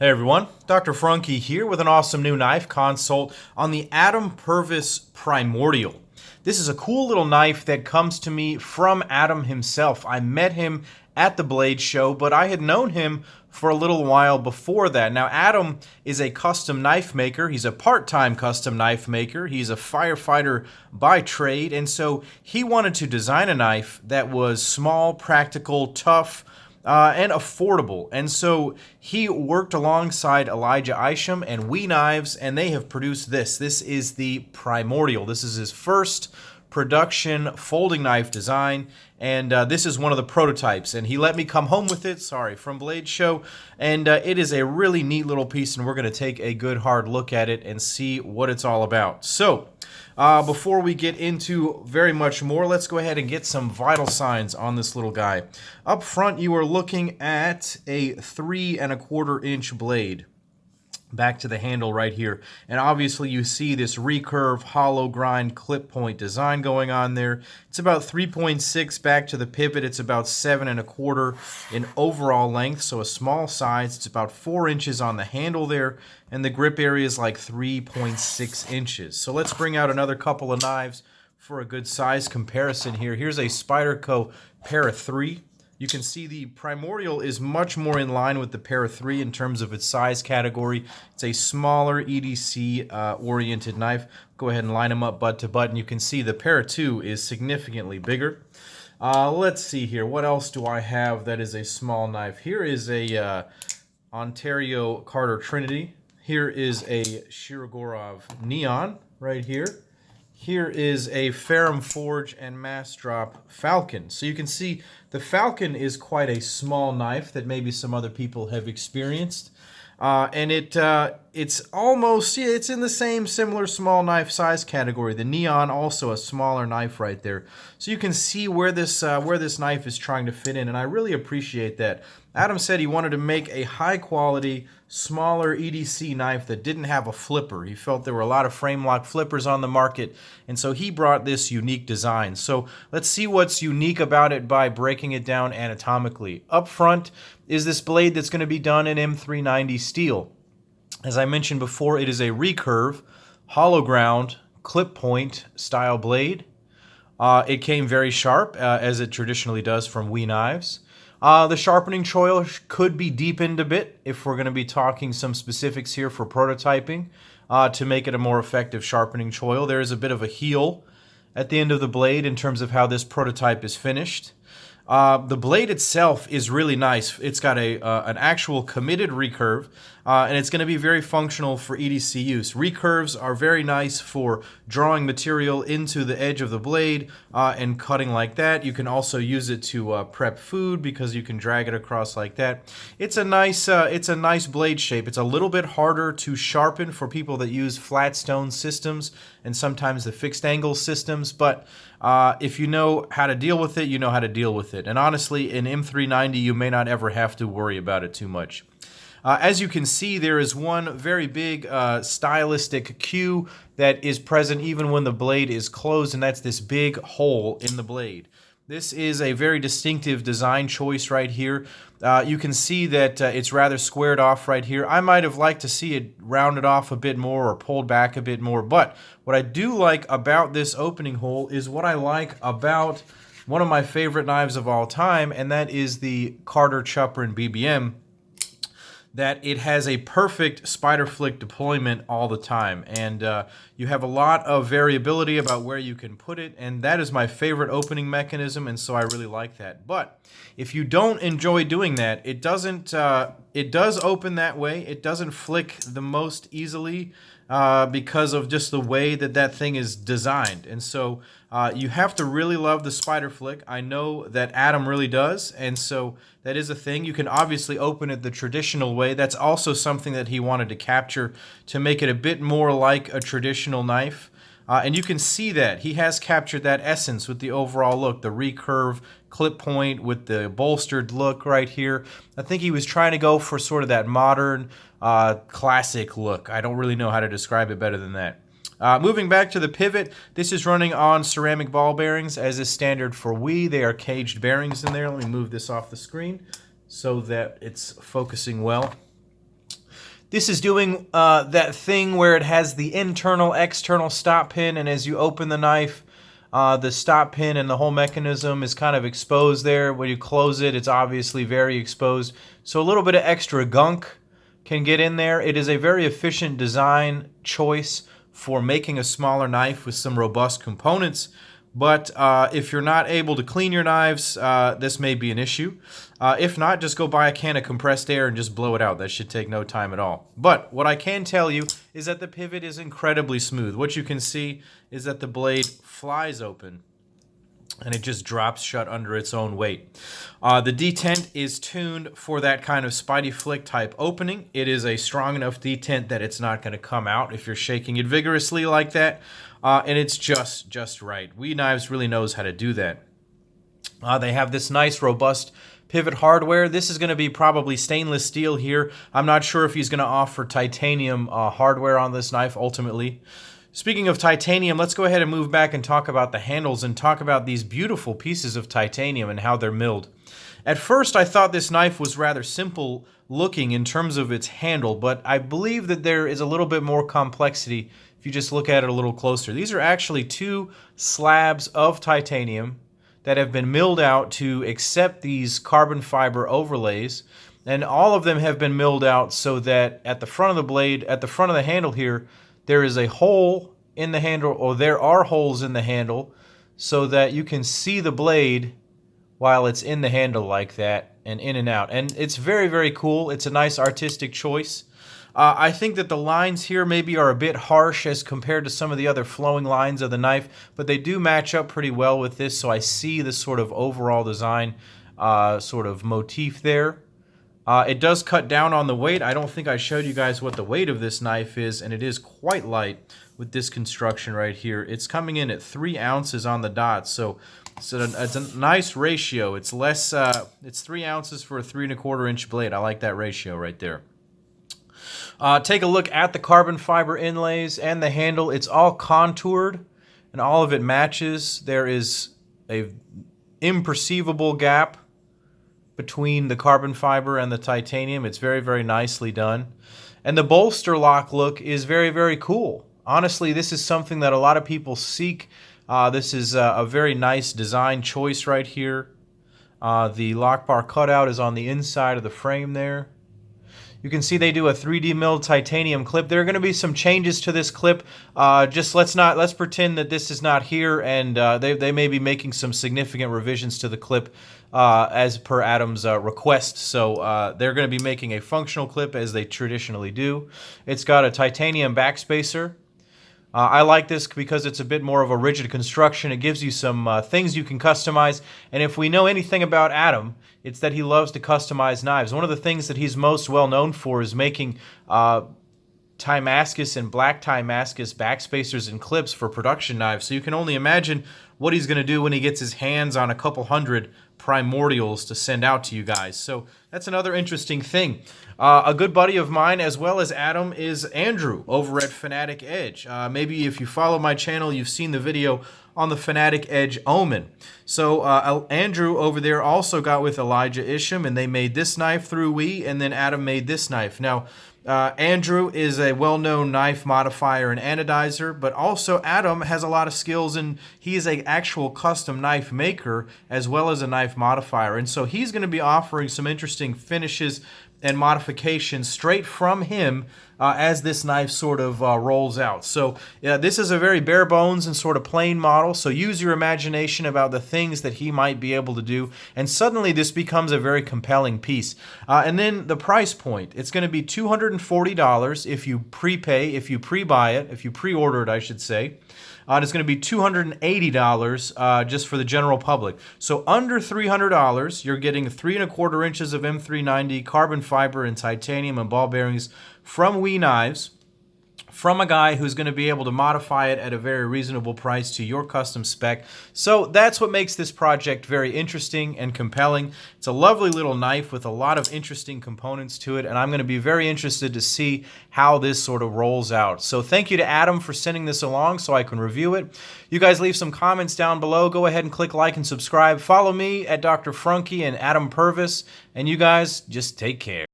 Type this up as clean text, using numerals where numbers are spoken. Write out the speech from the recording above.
Hey everyone, Dr. Frunkey here with an awesome new knife consult on the Adam Purvis Primordial. This is a cool little knife that comes to me from Adam himself. I met him at the Blade Show, but I had known him for a little while before that. Now, Adam is a custom knife maker. He's a part-time custom knife maker. He's a firefighter by trade, and so he wanted to design a knife that was small, practical, tough, and affordable. And so he worked alongside Elijah Isham and We Knives, and they have produced this. This is the Primordial. This is his first production folding knife design, and this is one of the prototypes, and he let me come home with it, from Blade Show, and it is a really neat little piece, and we're going to take a good hard look at it and see what it's all about. So before we get into very much more, let's go ahead and get some vital signs on this little guy. Up front, you are looking at a 3 1/4 inch blade. Back to the handle right here, and obviously you see this recurve hollow grind clip point design going on there. It's about 3.6 back to the pivot. It's about 7 1/4 in overall length, so a small size. It's about 4 inches on the handle there, and the grip area is like 3.6 inches. So let's bring out another couple of knives for a good size comparison here. Here's a Spyderco Para 3. You can see the Primordial is much more in line with the Para 3 in terms of its size category. It's a smaller EDC oriented knife. Go ahead and line them up butt to butt, and you can see the Para 2 is significantly bigger. Let's see here. What else do I have that is a small knife? Here is a Ontario Carter Trinity. Here is a Shirogorov Neon right here. Here is a Ferrum Forge and Mass Drop Falcon. So you can see the Falcon is quite a small knife that maybe some other people have experienced. And it's almost, yeah, it's in the same similar small knife size category. The Neon, also a smaller knife right there. So you can see where this knife is trying to fit in, and I really appreciate that. Adam said he wanted to make a high quality, smaller EDC knife that didn't have a flipper. He felt there were a lot of frame lock flippers on the market, and so he brought this unique design. So let's see what's unique about it by breaking it down anatomically. Up front is this blade that's going to be done in M390 steel. As I mentioned before, it is a recurve, hollow ground, clip point style blade. It came very sharp, as it traditionally does from We Knives. The sharpening choil could be deepened a bit if we're going to be talking some specifics here for prototyping to make it a more effective sharpening choil. There is a bit of a heel at the end of the blade in terms of how this prototype is finished. The blade itself is really nice. It's got an actual committed recurve, and it's going to be very functional for EDC use. Recurves are very nice for drawing material into the edge of the blade and cutting like that. You can also use it to prep food because you can drag it across like that. It's a nice blade shape. It's a little bit harder to sharpen for people that use flat stone systems and sometimes the fixed angle systems, but if you know how to deal with it, you know how to deal with it. And honestly, in M390, you may not ever have to worry about it too much. As you can see, there is one very big stylistic cue that is present even when the blade is closed, and that's this big hole in the blade. This is a very distinctive design choice right here. You can see that it's rather squared off right here. I might have liked to see it rounded off a bit more or pulled back a bit more, but what I do like about this opening hole is what I like about one of my favorite knives of all time, and that is the Carter Chuprin BBM. That it has a perfect spider flick deployment all the time, and you have a lot of variability about where you can put it, and that is my favorite opening mechanism, and so I really like that. But if you don't enjoy doing that, it doesn't. It does open that way. It doesn't flick the most easily because of just the way that that thing is designed, and so you have to really love the spider flick. I know that Adam really does, and so that is a thing. You can obviously open it the traditional way. That's also something that he wanted to capture to make it a bit more like a traditional knife. And you can see that he has captured that essence with the overall look, the recurve clip point with the bolstered look right here. I think he was trying to go for sort of that modern, classic look. I don't really know how to describe it better than that. Moving back to the pivot, this is running on ceramic ball bearings as is standard for We. They are caged bearings in there. Let me move this off the screen so that it's focusing well. This is doing that thing where it has the internal, external stop pin, and as you open the knife, the stop pin and the whole mechanism is kind of exposed there. When you close it, it's obviously very exposed. So a little bit of extra gunk can get in there. It is a very efficient design choice for making a smaller knife with some robust components. But if you're not able to clean your knives, this may be an issue. If not, just go buy a can of compressed air and just blow it out. That should take no time at all. But what I can tell you is that the pivot is incredibly smooth. What you can see is that the blade flies open and it just drops shut under its own weight. The detent is tuned for that kind of Spidey flick type opening. It is a strong enough detent that it's not going to come out if you're shaking it vigorously like that. And it's just right. WE Knives really knows how to do that. They have this nice, robust pivot hardware. This is going to be probably stainless steel here. I'm not sure if he's going to offer titanium hardware on this knife ultimately. Speaking of titanium, let's go ahead and move back and talk about the handles and talk about these beautiful pieces of titanium and how they're milled. At first, I thought this knife was rather simple looking in terms of its handle, but I believe that there is a little bit more complexity if you just look at it a little closer. These are actually two slabs of titanium that have been milled out to accept these carbon fiber overlays, and all of them have been milled out so that at the front of the blade, at the front of the handle here, there is a hole in the handle, or there are holes in the handle, so that you can see the blade while it's in the handle like that, and in and out. And it's very, very cool. It's a nice artistic choice. I think that the lines here maybe are a bit harsh as compared to some of the other flowing lines of the knife, but they do match up pretty well with this, so I see the sort of overall design sort of motif there. It does cut down on the weight. I don't think I showed you guys what the weight of this knife is, and it is quite light with this construction right here. It's coming in at 3 ounces on the dot, so it's a nice ratio. It's less. It's 3 ounces for a 3 1/4 inch blade. I like that ratio right there. Take a look at the carbon fiber inlays and the handle. It's all contoured and all of it matches. There is a imperceivable gap between the carbon fiber and the titanium. It's very, very nicely done. And the bolster lock look is very, very cool. Honestly, this is something that a lot of people seek. This is a very nice design choice right here. The lock bar cutout is on the inside of the frame there. You can see they do a 3D milled titanium clip. There are going to be some changes to this clip. Just let's pretend that this is not here, and they may be making some significant revisions to the clip as per Adam's request. So they're going to be making a functional clip as they traditionally do. It's got a titanium backspacer. I like this because it's a bit more of a rigid construction. It gives you some things you can customize. And if we know anything about Adam, it's that he loves to customize knives. One of the things that he's most well known for is making Timascus and black Timascus backspacers and clips for production knives. So you can only imagine what he's going to do when he gets his hands on a couple hundred Primordials to send out to you guys. So that's another interesting thing. A good buddy of mine, as well as Adam, is Andrew over at Fanatic Edge. Maybe if you follow my channel, you've seen the video on the Fanatic Edge Omen. So Andrew over there also got with Elijah Isham, and they made this knife through WE, and then Adam made this knife. Now, Andrew is a well-known knife modifier and anodizer, but also Adam has a lot of skills, and he is an actual custom knife maker as well as a knife modifier. And so he's going to be offering some interesting finishes and modifications straight from him as this knife sort of rolls out. So this is a very bare bones and sort of plain model, so use your imagination about the things that he might be able to do, and suddenly this becomes a very compelling piece. And then the price point, it's going to be $240 if you prepay, if you pre-buy it, if you pre-order it, I should say. And it's going to be $280 just for the general public. So under $300, you're getting 3 1/4 inches of M390 carbon fiber and titanium and ball bearings from WE Knives, from a guy who's going to be able to modify it at a very reasonable price to your custom spec. So that's what makes this project very interesting and compelling. It's a lovely little knife with a lot of interesting components to it, and I'm going to be very interested to see how this sort of rolls out. So thank you to Adam for sending this along so I can review it. You guys leave some comments down below. Go ahead and click like and subscribe. Follow me at Dr. Frunkey and Adam Purvis, and you guys just take care.